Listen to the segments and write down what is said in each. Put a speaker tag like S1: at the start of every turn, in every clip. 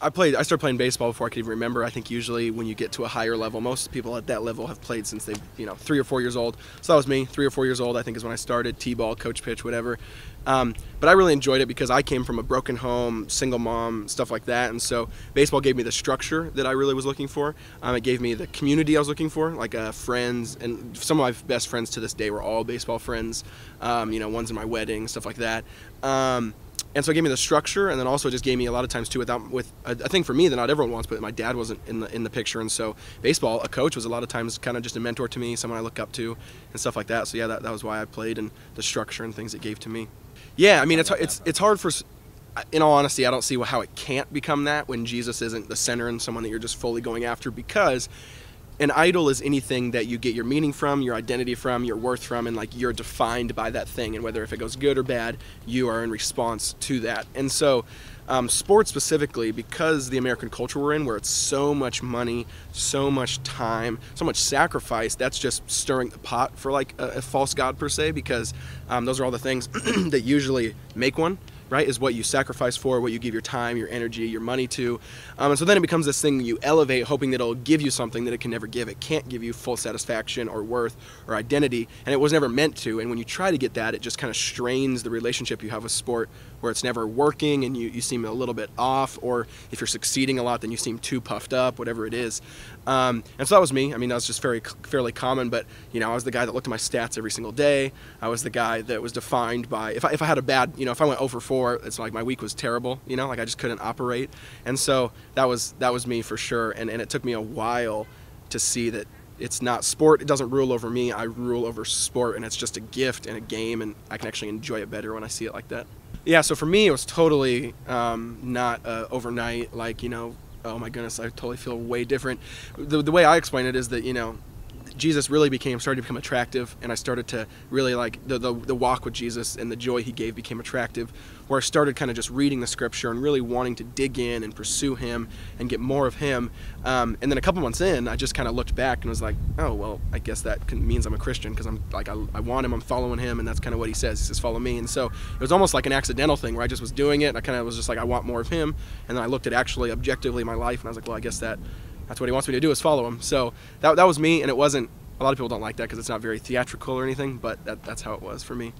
S1: I started playing baseball before I could even remember. I think usually when you get to a higher level, most people at that level have played since they, 3 or 4 years old. So that was me, 3 or 4 years old, I think is when I started, T-ball, coach pitch, whatever. But I really enjoyed it because I came from a broken home, single mom, stuff like that. And so baseball gave me the structure that I really was looking for. It gave me the community I was looking for, like friends. And some of my best friends to this day were all baseball friends. One's in my wedding, stuff like that. And so it gave me the structure, and then also it just gave me a lot of times too with a thing for me that not everyone wants, but my dad wasn't in the picture, and so baseball, a coach was a lot of times kind of just a mentor to me, someone I look up to, and stuff like that. So yeah, that was why I played, and the structure and things it gave to me. Yeah, I mean it's hard for, in all honesty, I don't see how it can't become that when Jesus isn't the center and someone that you're just fully going after, because an idol is anything that you get your meaning from, your identity from, your worth from, and like you're defined by that thing, and whether if it goes good or bad, you are in response to that. And so sports specifically, because the American culture we're in, where it's so much money, so much time, so much sacrifice, that's just stirring the pot for like a false god per se, because those are all the things that usually make one, right, is what you sacrifice for, what you give your time, your energy, your money to. And so then it becomes this thing you elevate, hoping that it'll give you something that it can never give. It can't give you full satisfaction or worth or identity, and it was never meant to. And when you try to get that, it just kind of strains the relationship you have with sport, where it's never working and you seem a little bit off, or if you're succeeding a lot, then you seem too puffed up, whatever it is. And so that was me. I mean, that was just fairly common, but I was the guy that looked at my stats every single day. I was the guy that was defined by, if I had a bad, if I went 0 for 4, it's like my week was terrible, like I just couldn't operate. And so that was me for sure. And it took me a while to see that it's not sport. It doesn't rule over me. I rule over sport, and it's just a gift and a game, and I can actually enjoy it better when I see it like that. Yeah, so for me, it was totally not overnight, like, oh my goodness, I totally feel way different. The way I explain it is that, Jesus really started to become attractive, and I started to really like the walk with Jesus, and the joy he gave became attractive, where I started kind of just reading the scripture and really wanting to dig in and pursue him and get more of him. And then a couple months in, I just kind of looked back and was like, oh, well, I guess that means I'm a Christian, because I'm like, I want him, I'm following him, and that's kind of what he says. He says, follow me. And so it was almost like an accidental thing where I just was doing it, and I kind of was just like, I want more of him. And then I looked at actually objectively my life, and I was like, well, I guess that's what he wants me to do, is follow him. So that was me, and it wasn't, a lot of people don't like that because it's not very theatrical or anything, but that's how it was for me.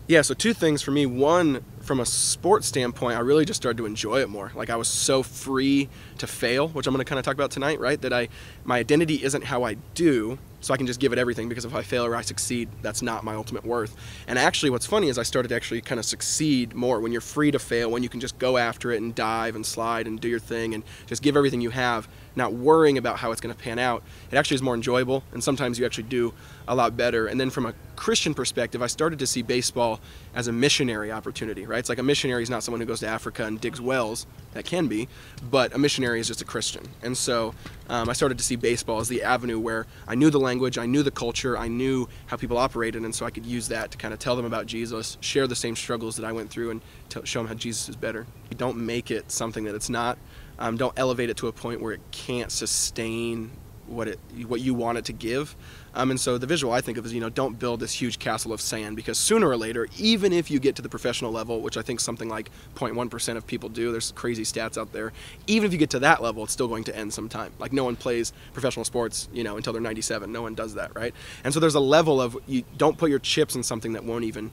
S1: Yeah, so 2 things for me. One, from a sports standpoint, I really just started to enjoy it more. Like, I was so free to fail, which I'm going to kind of talk about tonight, right? That my identity isn't how I do, so I can just give it everything, because if I fail or I succeed, that's not my ultimate worth. And actually, what's funny is I started to actually kind of succeed more when you're free to fail, when you can just go after it and dive and slide and do your thing and just give everything you have, not worrying about how it's going to pan out. It actually is more enjoyable, and sometimes you actually do a lot better. And then from a Christian perspective, I started to see baseball as a missionary opportunity, right? It's like a missionary is not someone who goes to Africa and digs wells. That can be, but a missionary is just a Christian. And so I started to see baseball as the avenue where I knew the language, I knew the culture, I knew how people operated, and so I could use that to kind of tell them about Jesus, share the same struggles that I went through, and show them how Jesus is better. Don't make it something that it's not. Don't elevate it to a point where it can't sustain what you want it to give. And so the visual I think of is, don't build this huge castle of sand, because sooner or later, even if you get to the professional level, which I think something like 0.1% of people do, there's crazy stats out there, even if you get to that level, it's still going to end sometime. Like, no one plays professional sports, until they're 97. No one does that, right? And so there's a level of, you don't put your chips in something that won't even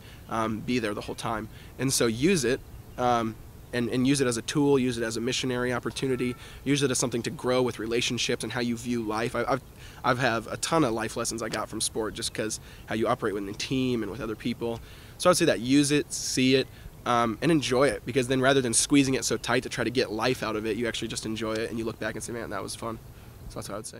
S1: be there the whole time. And so use it, and use it as a tool, use it as a missionary opportunity, use it as something to grow with relationships and how you view life. I've have a ton of life lessons I got from sport, just because how you operate within a team and with other people. So I would say that use it, see it, and enjoy it, because then rather than squeezing it so tight to try to get life out of it, you actually just enjoy it and you look back and say, man, that was fun. So that's what I would say.